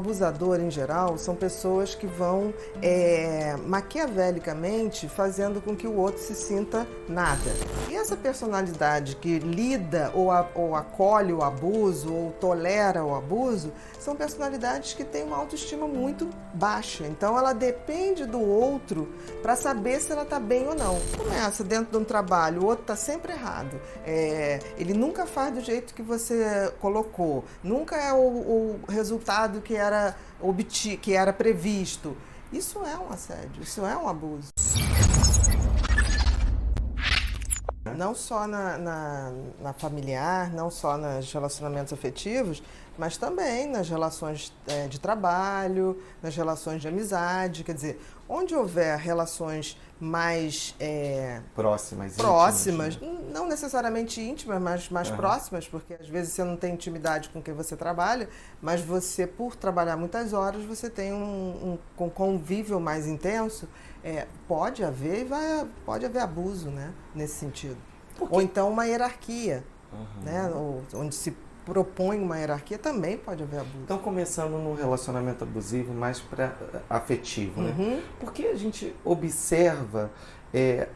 Abusador, em geral, são pessoas que vão maquiavelicamente fazendo com que o outro se sinta nada. E essa personalidade que lida ou acolhe o abuso ou tolera o abuso, são personalidades que têm uma autoestima muito baixa. Então ela depende do outro para saber se ela está bem ou não. Começa dentro de um trabalho, o outro está sempre errado. Ele nunca faz do jeito que você colocou, nunca é o resultado que era previsto. Isso é um assédio, isso é um abuso. Não só na familiar, não só nos relacionamentos afetivos, mas também nas relações de trabalho, nas relações de amizade. Quer dizer, onde houver relações mais próximas, íntimas, né? Não necessariamente íntimas, mas mais próximas, porque às vezes você não tem intimidade com quem você trabalha, mas você, por trabalhar muitas horas, você tem um convívio mais intenso. Pode haver abuso, né, nesse sentido. Ou então uma hierarquia, né, onde se propõe uma hierarquia, também pode haver abuso. Então, começando num relacionamento abusivo mais afetivo, né? Porque a gente observa,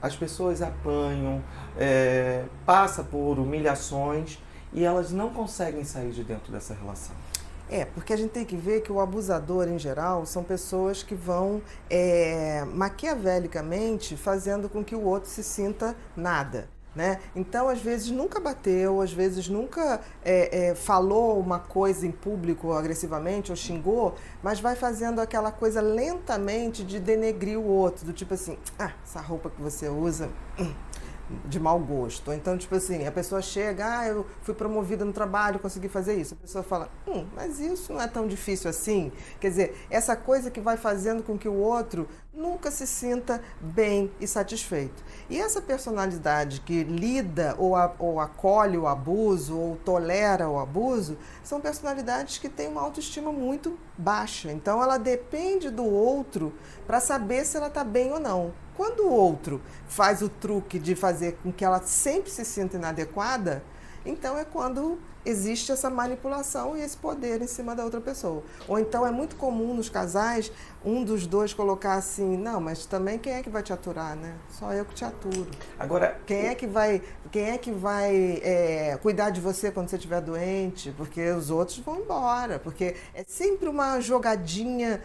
as pessoas apanham, passa por humilhações e elas não conseguem sair de dentro dessa relação. Porque a gente tem que ver que o abusador, em geral, são pessoas que vão maquiavelicamente fazendo com que o outro se sinta nada. Né? Então, às vezes nunca bateu, às vezes nunca falou uma coisa em público agressivamente ou xingou, mas vai fazendo aquela coisa lentamente de denegrir o outro, do tipo assim, essa roupa que você usa de mau gosto. Ou então, tipo assim, a pessoa chega, eu fui promovida no trabalho, consegui fazer isso. A pessoa fala, mas isso não é tão difícil assim. Quer dizer, essa coisa que vai fazendo com que o outro nunca se sinta bem e satisfeito. E essa personalidade que lida ou acolhe o abuso ou tolera o abuso, são personalidades que têm uma autoestima muito baixa. Então ela depende do outro para saber se ela está bem ou não. Quando o outro faz o truque de fazer com que ela sempre se sinta inadequada, então é quando existe essa manipulação e esse poder em cima da outra pessoa. Ou então é muito comum nos casais, um dos dois colocar assim, não, mas também quem é que vai te aturar, né? Só eu que te aturo. Agora, quem é que vai cuidar de você quando você estiver doente? Porque os outros vão embora. Porque é sempre uma jogadinha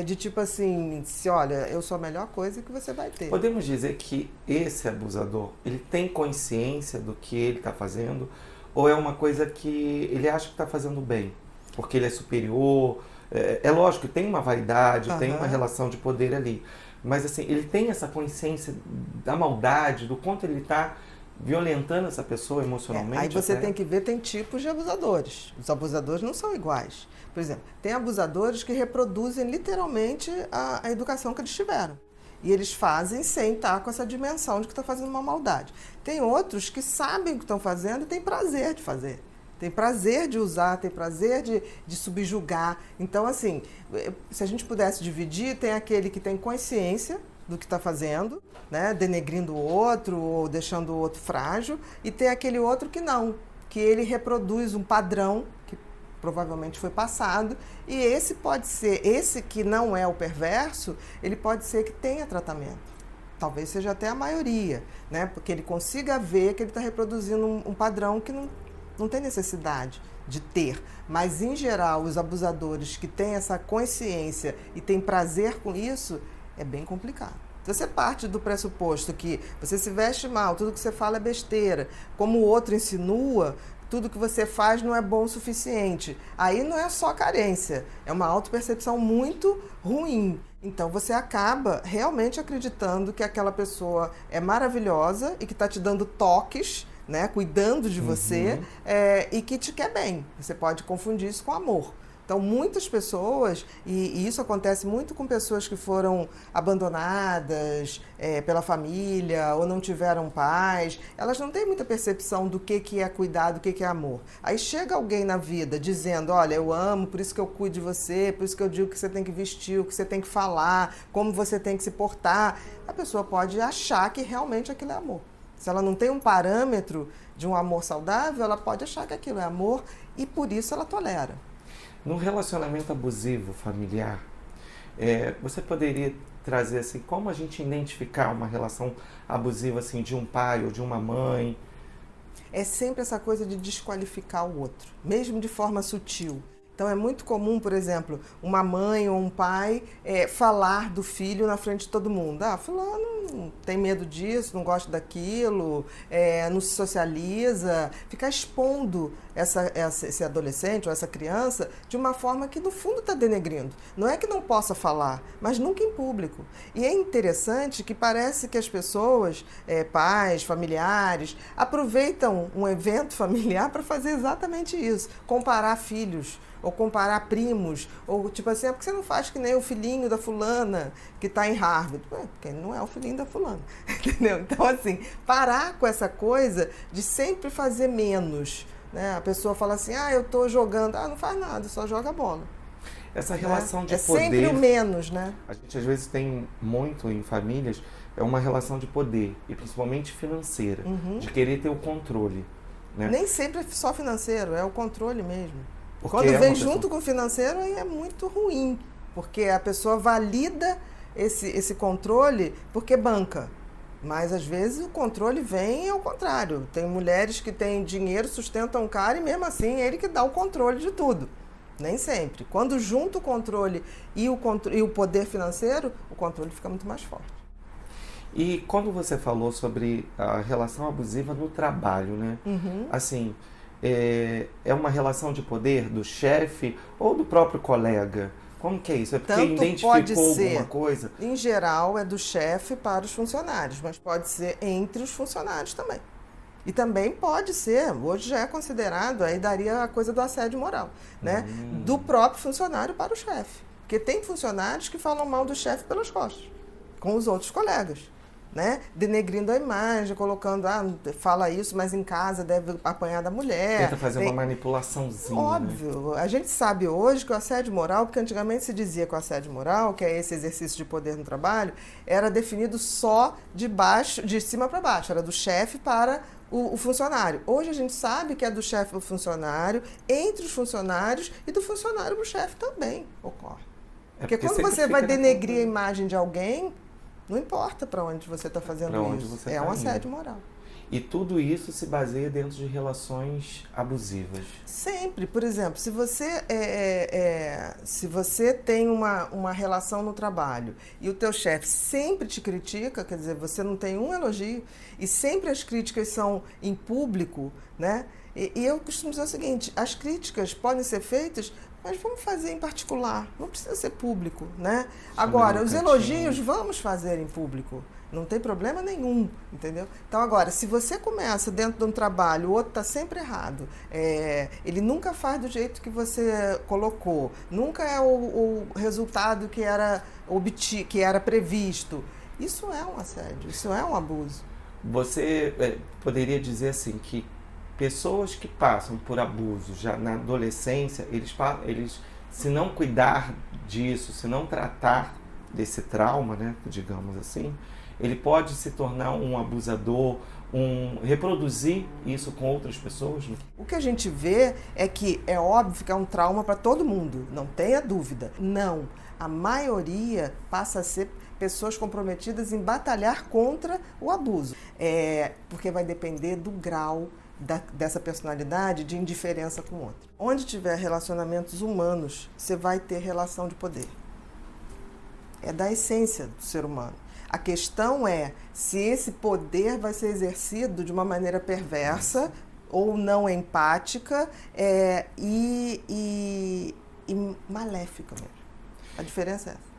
de tipo assim, olha, eu sou a melhor coisa que você vai ter. Podemos dizer que esse abusador, ele tem consciência do que ele está fazendo? Ou é uma coisa que ele acha que está fazendo bem, porque ele é superior? É lógico que tem uma vaidade, tem uma relação de poder ali, mas assim, ele tem essa consciência da maldade, do quanto ele está violentando essa pessoa emocionalmente? Aí você tem que ver, tem tipos de abusadores. Os abusadores não são iguais. Por exemplo, tem abusadores que reproduzem literalmente a educação que eles tiveram. E eles fazem sem estar com essa dimensão de que está fazendo uma maldade. Tem outros que sabem o que estão fazendo e têm prazer de fazer. Tem prazer de usar, tem prazer de subjugar. Então, assim, se a gente pudesse dividir, tem aquele que tem consciência do que está fazendo, né, denegrindo o outro ou deixando o outro frágil, e tem aquele outro que não, que ele reproduz um padrão que provavelmente foi passado, e esse que não é o perverso, ele pode ser que tenha tratamento. Talvez seja até a maioria, né? Porque ele consiga ver que ele está reproduzindo um padrão que não tem necessidade de ter. Mas, em geral, os abusadores que têm essa consciência e têm prazer com isso, é bem complicado. Se você parte do pressuposto que você se veste mal, tudo que você fala é besteira, como o outro insinua, tudo que você faz não é bom o suficiente. Aí não é só carência, é uma autopercepção muito ruim. Então você acaba realmente acreditando que aquela pessoa é maravilhosa e que está te dando toques, né, cuidando de você, e que te quer bem. Você pode confundir isso com amor. Então, muitas pessoas, e isso acontece muito com pessoas que foram abandonadas pela família ou não tiveram pais, elas não têm muita percepção do que é cuidar, do que é amor. Aí chega alguém na vida dizendo, olha, eu amo, por isso que eu cuido de você, por isso que eu digo que você tem que vestir, o que você tem que falar, como você tem que se portar. A pessoa pode achar que realmente aquilo é amor. Se ela não tem um parâmetro de um amor saudável, ela pode achar que aquilo é amor e por isso ela tolera. No relacionamento abusivo familiar, você poderia trazer assim, como a gente identificar uma relação abusiva assim, de um pai ou de uma mãe? É sempre essa coisa de desqualificar o outro, mesmo de forma sutil. Então é muito comum, por exemplo, uma mãe ou um pai falar do filho na frente de todo mundo. Ah, fulano tem medo disso, não gosta daquilo, não se socializa. Ficar expondo esse adolescente ou essa criança de uma forma que no fundo está denegrindo. Não é que não possa falar, mas nunca em público. E é interessante que parece que as pessoas, pais, familiares, aproveitam um evento familiar para fazer exatamente isso, comparar filhos, ou comparar primos, ou tipo assim, porque você não faz que nem o filhinho da fulana que está em Harvard? Porque ele não é o filhinho da fulana, entendeu? Então, assim, parar com essa coisa de sempre fazer menos, né? A pessoa fala assim, eu estou jogando, não faz nada, só joga bola. Essa relação de poder... É sempre o menos, né? A gente às vezes tem muito em famílias, é uma relação de poder, e principalmente financeira, de querer ter o controle, né? Nem sempre é só financeiro, é o controle mesmo. Porque quando vem junto com o financeiro, aí é muito ruim, porque a pessoa valida esse controle porque banca. Mas, às vezes, o controle vem ao contrário. Tem mulheres que têm dinheiro, sustentam o cara e, mesmo assim, é ele que dá o controle de tudo. Nem sempre. Quando junta o controle e o poder financeiro, o controle fica muito mais forte. E quando você falou sobre a relação abusiva no trabalho, né? Assim... É uma relação de poder do chefe ou do próprio colega? Como que é isso? É porque Tanto identificou pode ser, alguma coisa? Em geral, é do chefe para os funcionários, mas pode ser entre os funcionários também. E também pode ser, hoje já é considerado, aí daria a coisa do assédio moral, né? Do próprio funcionário para o chefe. Porque tem funcionários que falam mal do chefe pelas costas, com os outros colegas. Né? Denegrindo a imagem, colocando, fala isso, mas em casa deve apanhar da mulher. Tenta fazer uma manipulaçãozinha. Óbvio. Né? A gente sabe hoje que o assédio moral, porque antigamente se dizia que o assédio moral, que é esse exercício de poder no trabalho, era definido só de cima para baixo, era do chefe para o funcionário. Hoje a gente sabe que é do chefe para o funcionário, entre os funcionários e do funcionário para o chefe também ocorre. Porque quando você vai denegrir a imagem de alguém, não importa para onde você está fazendo isso, é um assédio moral. E tudo isso se baseia dentro de relações abusivas. Sempre. Por exemplo, se você tem uma relação no trabalho e o teu chefe sempre te critica, quer dizer, você não tem um elogio e sempre as críticas são em público, né? E eu costumo dizer o seguinte, as críticas podem ser feitas, mas vamos fazer em particular, não precisa ser público, né? Agora, os elogios vamos fazer em público, não tem problema nenhum, entendeu? Então, agora, se você começa dentro de um trabalho, o outro está sempre errado, ele nunca faz do jeito que você colocou, nunca é o resultado que era previsto, isso é um assédio, isso é um abuso. Você poderia dizer assim que pessoas que passam por abuso já na adolescência, eles se não cuidar disso, se não tratar desse trauma, né, digamos assim, ele pode se tornar um abusador, reproduzir isso com outras pessoas? Né? O que a gente vê é que é óbvio que é um trauma para todo mundo, não tenha dúvida. Não, a maioria passa a ser pessoas comprometidas em batalhar contra o abuso, porque vai depender do grau dessa personalidade de indiferença com o outro. Onde tiver relacionamentos humanos, você vai ter relação de poder. É da essência do ser humano. A questão é se esse poder vai ser exercido de uma maneira perversa ou não empática e maléfica mesmo. A diferença é essa.